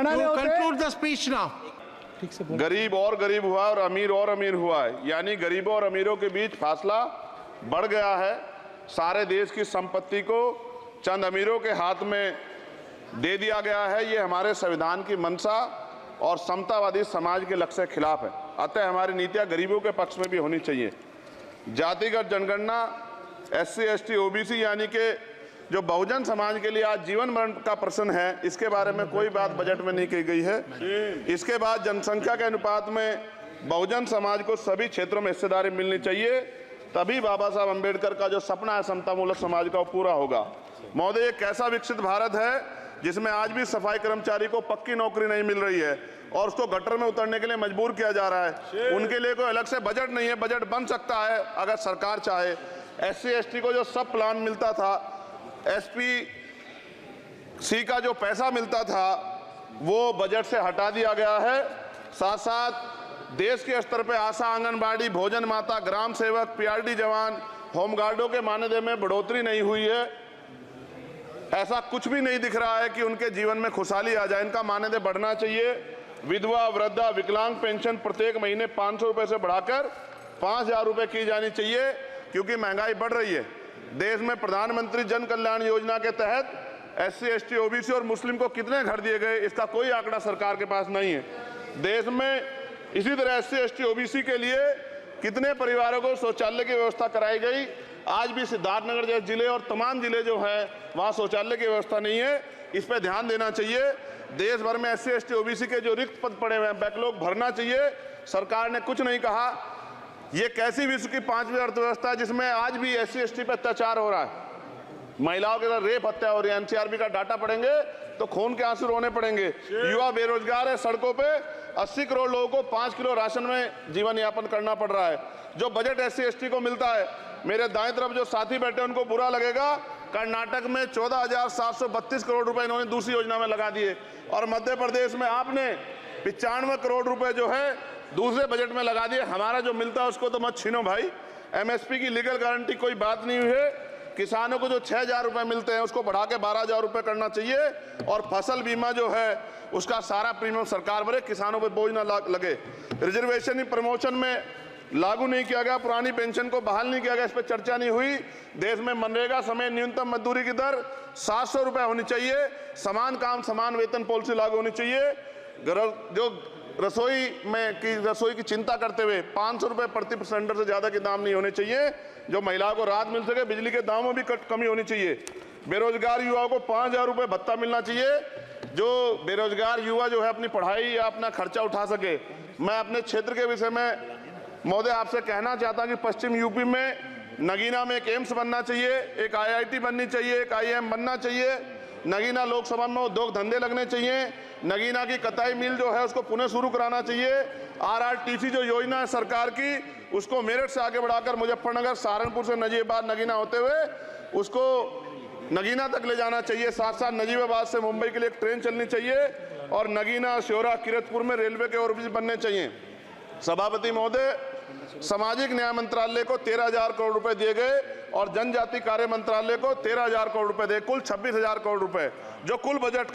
conclude the speech now. गरीब और गरीब हुआ और अमीर हुआ है, यानी गरीबों और अमीरों के बीच फासला बढ़ गया है। सारे देश की संपत्ति को चंद अमीरों के हाथ में दे दिया गया है। ये हमारे संविधान की मंशा और समतावादी समाज के लक्ष्य के खिलाफ है। अतः हमारी नीतियां गरीबों के पक्ष में भी होनी चाहिए। जातिगत जनगणना SC ST OBC यानी कि जो बहुजन समाज के लिए आज जीवन मरण का प्रश्न है, इसके बारे में कोई बात बजट में नहीं की गई है। इसके बाद जनसंख्या के अनुपात में बहुजन समाज को सभी क्षेत्रों में हिस्सेदारी मिलनी चाहिए, तभी बाबा साहब अम्बेडकर का जो सपना है समतामूलक समाज का वो पूरा होगा। महोदय, एक ऐसा विकसित भारत है जिसमें आज भी सफाई कर्मचारी को पक्की नौकरी नहीं मिल रही है और उसको गटर में उतरने के लिए मजबूर किया जा रहा है। उनके लिए कोई अलग से बजट नहीं है। बजट बन सकता है अगर सरकार चाहे। SC ST को जो सब प्लान मिलता था, SPC का जो पैसा मिलता था, वो बजट से हटा दिया गया है। साथ साथ देश के स्तर पर आशा, आंगनबाड़ी, भोजन माता, ग्राम सेवक, PRD जवान, होमगार्डों के मानदेय में बढ़ोतरी नहीं हुई है। ऐसा कुछ भी नहीं दिख रहा है कि उनके जीवन में खुशहाली आ जाए। इनका मानदेय बढ़ना चाहिए। विधवा, वृद्धा, विकलांग पेंशन प्रत्येक महीने 500 रुपये से बढ़ाकर 5000 रुपये की जानी चाहिए, क्योंकि महंगाई बढ़ रही है। देश में प्रधानमंत्री जन कल्याण योजना के तहत SC ST OBC और मुस्लिम को कितने घर दिए गए, इसका कोई आंकड़ा सरकार के पास नहीं है। देश में इसी तरह SC ST OBC के लिए कितने परिवारों को शौचालय की व्यवस्था कराई गई। आज भी सिद्धार्थनगर जैसे जिले और तमाम जिले जो हैं वहाँ शौचालय की व्यवस्था नहीं है। इस पर ध्यान देना चाहिए। देश भर में SC ST OBC के जो रिक्त पद पड़े हुए हैं, बैकलॉग भरना चाहिए। सरकार ने कुछ नहीं कहा। ये कैसी विश्व की 5वीं अर्थव्यवस्था है जिसमें आज भी SC ST पे अत्याचार हो रहा है, महिलाओं के साथ रेप हत्या हो रही है। NCRB का डाटा पढ़ेंगे तो खून के आंसू रोने पड़ेंगे। युवा बेरोजगार है, सड़कों पे 80 करोड़ लोगों को 5 किलो राशन में जीवन यापन करना पड़ रहा है। जो बजट SC ST को मिलता है, मेरे दाएं तरफ जो साथी बैठे उनको बुरा लगेगा, कर्नाटक में 14,732 करोड़ रुपए इन्होंने दूसरी योजना में लगा दिए और मध्य प्रदेश में आपने 95 करोड़ रुपए जो है दूसरे बजट में लगा दिए। हमारा जो मिलता है उसको तो मत छीनो भाई। MSP की लीगल गारंटी कोई बात नहीं हुई है। किसानों को जो 6000 रुपये मिलते हैं उसको बढ़ा के 12000 रुपये करना चाहिए और फसल बीमा जो है उसका सारा प्रीमियम सरकार भरे, किसानों पर बोझ ना लगे। रिजर्वेशन प्रमोशन में लागू नहीं किया गया, पुरानी पेंशन को बहाल नहीं किया गया, इस पर चर्चा नहीं हुई। देश में मनरेगा समय न्यूनतम मजदूरी की दर 700 रुपये होनी चाहिए। समान काम समान वेतन पॉलिसी लागू होनी चाहिए। जो रसोई की चिंता करते हुए 500 रुपये प्रति सिलेंडर से ज़्यादा के दाम नहीं होने चाहिए, जो महिलाओं को राहत मिल सके। बिजली के दामों में भी कमी होनी चाहिए। बेरोजगार युवाओं को 5000 रुपये भत्ता मिलना चाहिए, जो बेरोजगार युवा जो है अपनी पढ़ाई या अपना खर्चा उठा सके। मैं अपने क्षेत्र के विषय में महोदय आपसे कहना चाहता हूं कि पश्चिम यूपी में नगीना में एक एम्स बनना चाहिए, एक IIT बननी चाहिए, एक IIM बनना चाहिए। नगीना लोकसभा में उद्योग धंधे लगने चाहिए। नगीना की कताई मिल जो है उसको पुनः शुरू कराना चाहिए। RRTC जो योजना है सरकार की, उसको मेरठ से आगे बढ़ाकर मुजफ्फरनगर, सहारनपुर से नजीबाबाद, नगीना होते हुए उसको नगीना तक ले जाना चाहिए। साथ साथ नजीबाबाद से मुंबई के लिए एक ट्रेन चलनी चाहिए और नगीना, श्योरा, किरतपुर में रेलवे के ओवरब्रिज बनने चाहिए। सभापति महोदय, सामाजिक न्याय मंत्रालय को 13,000 करोड़ रुपए दिए गए और जनजाति कार्य मंत्रालय को 13,000 करोड़ रुपए दिए, कुल 26,000 करोड़ रुपए, जो कुल बजट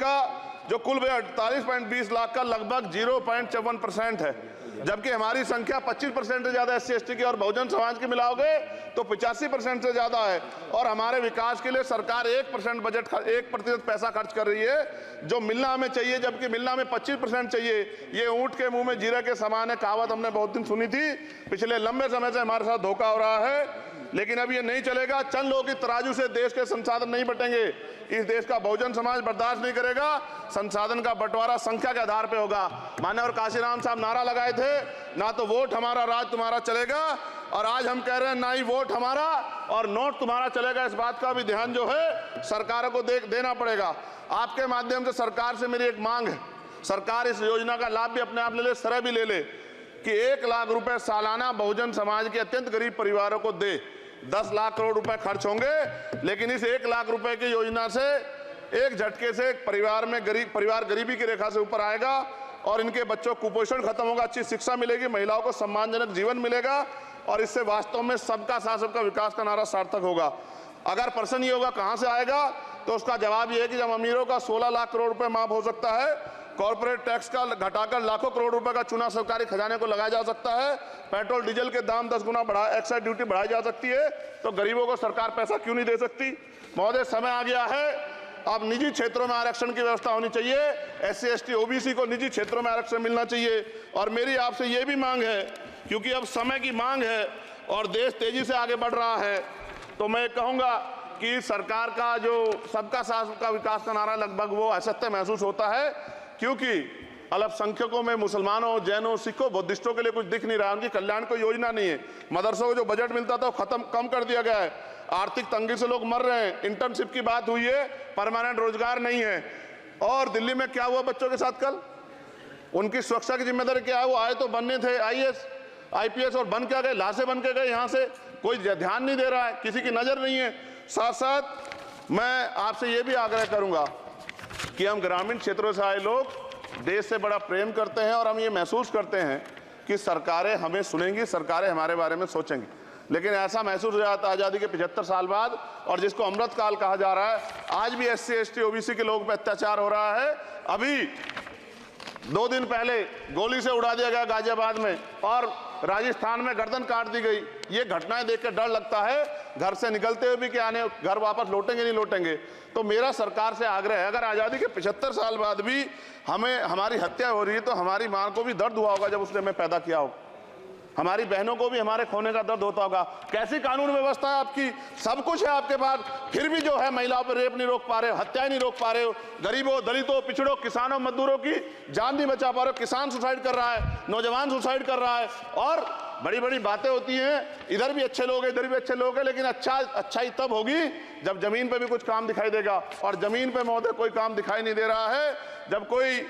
48.20 लाख का लगभग 0.54% है। जबकि हमारी संख्या 25% से ज्यादा SC ST की और बहुजन समाज की मिलाओगे तो 85% से ज्यादा है। और हमारे विकास के लिए सरकार 1% पैसा खर्च कर रही है, जो मिलना हमें चाहिए, जबकि मिलना हमें 25% चाहिए। ये ऊंट के मुंह में जीरा के समान है, कहावत हमने बहुत दिन सुनी थी। पिछले लंबे समय से हमारे साथ धोखा हो रहा है, लेकिन अब ये नहीं चलेगा। चंद लोगों की तराजू से देश के संसाधन नहीं बटेंगे। इस देश का बहुजन समाज बर्दाश्त नहीं करेगा। संसाधन का बंटवारा संख्या के आधार पे होगा। माननीय काशीराम साहब नारा लगाए थे, ना तो वोट हमारा राज तुम्हारा चलेगा, और आज हम कह रहे हैं ना ही वोट हमारा और नोट तुम्हारा चलेगा। इस बात का भी ध्यान जो है सरकारों को देना पड़ेगा। आपके माध्यम से सरकार से मेरी एक मांग है, सरकार इस योजना का लाभ भी अपने आप ले ले, सरह भी ले ले कि 1 लाख रुपए सालाना बहुजन समाज के अत्यंत गरीब परिवारों को दे। 10 लाख करोड़ रुपए खर्च होंगे, लेकिन इस 1 लाख रुपए की योजना से एक झटके से एक परिवार गरीबी की रेखा से ऊपर आएगा और इनके बच्चों को कुपोषण खत्म होगा, अच्छी शिक्षा मिलेगी, महिलाओं को सम्मानजनक जीवन मिलेगा और इससे वास्तव में सबका साथ सबका विकास का नारा सार्थक होगा। अगर प्रश्न ये होगा कहां से आएगा, तो उसका जवाब ये है कि जब अमीरों का 16 लाख करोड़ रुपए माफ हो सकता है कॉर्पोरेट टैक्स का घटाकर लाखों करोड़ रुपए का चूना सरकारी खजाने को लगाया जा सकता है। पेट्रोल डीजल के दाम 10 गुना बढ़ा, एक्साइज ड्यूटी बढ़ाई जा सकती है। तो गरीबों को सरकार पैसा क्यों नहीं दे सकती? महोदय, समय आ गया है, अब निजी क्षेत्रों में आरक्षण की व्यवस्था होनी चाहिए। SC ST OBC को निजी क्षेत्रों में आरक्षण मिलना चाहिए। और मेरी आपसे ये भी मांग है, क्योंकि अब समय की मांग है और देश तेजी से आगे बढ़ रहा है, तो मैं कहूँगा कि सरकार का जो सबका साथ सबका विकास का नारा लगभग वो असत्य महसूस होता है, क्योंकि अल्पसंख्यकों में मुसलमानों, जैनों, सिखों, बुद्धिस्टों के लिए कुछ दिख नहीं रहा, उनकी कल्याण कोई योजना नहीं है। मदरसों को जो बजट मिलता था वो कम कर दिया गया है। आर्थिक तंगी से लोग मर रहे हैं। इंटर्नशिप की बात हुई है, परमानेंट रोजगार नहीं है। और दिल्ली में क्या हुआ बच्चों के साथ कल? उनकी सुरक्षा की जिम्मेदारी क्या है? वो आए तो बनने थे IAS IPS और बन क्या गए? लाशें बन के गए। यहाँ से कोई ध्यान नहीं दे रहा है, किसी की नजर नहीं है। साथ साथ मैं आपसे ये भी आग्रह करूंगा कि हम ग्रामीण क्षेत्रों से आए लोग देश से बड़ा प्रेम करते हैं और हम ये महसूस करते हैं कि सरकारें हमें सुनेंगी, सरकारें हमारे बारे में सोचेंगी। लेकिन ऐसा महसूस हो जाता है आज़ादी के 75 साल बाद, और जिसको अमृत काल कहा जा रहा है, आज भी SC ST OBC के लोगों पर अत्याचार हो रहा है। अभी 2 दिन पहले गोली से उड़ा दिया गया गाजियाबाद में, और राजस्थान में गर्दन काट दी गई। ये घटनाएं देख कर डर लगता है, घर से निकलते हुए भी कि आने घर वापस लौटेंगे नहीं लौटेंगे। तो मेरा सरकार से आग्रह है, अगर आज़ादी के 75 साल बाद भी हमारी हत्या हो रही है, तो हमारी मां को भी दर्द हुआ होगा जब उसने हमें पैदा किया हो। हमारी बहनों को भी हमारे खोने का दर्द होता होगा। कैसी कानून व्यवस्था है आपकी? सब कुछ है आपके पास, फिर भी जो है महिलाओं पर रेप नहीं रोक पा रहे हो, हत्याएं नहीं रोक पा रहे हो, गरीबों, दलितों, पिछड़ों, किसानों, मजदूरों की जान नहीं बचा पा रहे हो। किसान सुसाइड कर रहा है, नौजवान सुसाइड कर रहा है, और बड़ी बड़ी बातें होती हैं, इधर भी अच्छे लोग हैं, इधर भी अच्छे लोग हैं, लेकिन अच्छाई तब होगी जब जमीन पे भी कुछ काम दिखाई देगा। और जमीन पे महोदय कोई काम दिखाई नहीं दे रहा है। जब कोई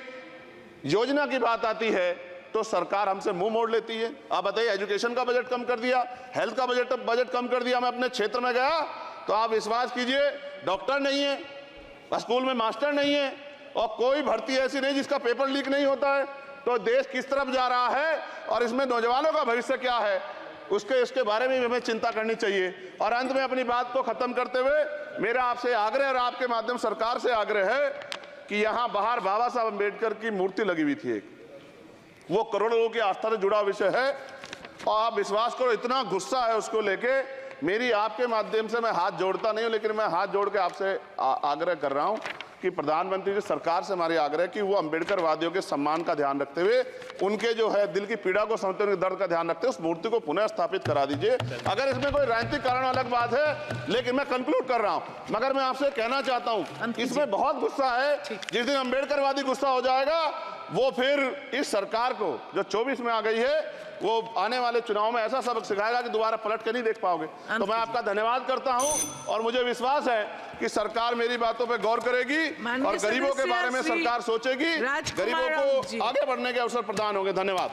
योजना की बात आती है तो सरकार हमसे मुंह मोड़ लेती है। आप बताइए, एजुकेशन का बजट कम कर दिया, हेल्थ का बजट कम कर दिया। मैं अपने क्षेत्र में गया तो आप विश्वास कीजिए, डॉक्टर नहीं है, स्कूल में मास्टर नहीं है, और कोई भर्ती ऐसी नहीं जिसका पेपर लीक नहीं होता है। तो देश किस तरफ जा रहा है और इसमें नौजवानों का भविष्य क्या है, इसके बारे में हमें चिंता करनी चाहिए। और अंत में अपनी बात को खत्म करते हुए मेरा आपसे आग्रह और आपके माध्यम सरकार से आग्रह है कि यहाँ बाहर बाबा साहब अम्बेडकर की मूर्ति लगी हुई थी एक, वो करोड़ों लोगों की आस्था से जुड़ा विषय है, और आप विश्वास करो इतना गुस्सा है उसको लेके। मेरी आपके माध्यम से मैं हाथ जोड़ता नहीं हूं, लेकिन मैं हाथ जोड़ के आपसे आग्रह कर रहा हूं कि प्रधानमंत्री जी, सरकार से हमारी आग्रह कि वो अम्बेडकर वादियों के सम्मान का ध्यान रखते हुए, उनके जो है दिल की पीड़ा को समझते हुए, दर्द का ध्यान रखते हुए उस मूर्ति को पुनः स्थापित करा दीजिए। अगर इसमें कोई राजनीतिक कारण अलग बात है, लेकिन मैं कंक्लूड कर रहा हूं। मगर मैं आपसे कहना चाहता हूं, इसमें बहुत गुस्सा है। जिस दिन अम्बेडकरवादी गुस्सा हो जाएगा, वो फिर इस सरकार को जो 24 में आ गई है, वो आने वाले चुनाव में ऐसा सबक सिखाएगा कि दोबारा पलट के नहीं देख पाओगे। तो मैं आपका धन्यवाद करता हूं, और मुझे विश्वास है कि सरकार मेरी बातों पे गौर करेगी और गरीबों के बारे में सरकार सोचेगी, गरीबों को आगे बढ़ने के अवसर प्रदान होंगे। धन्यवाद।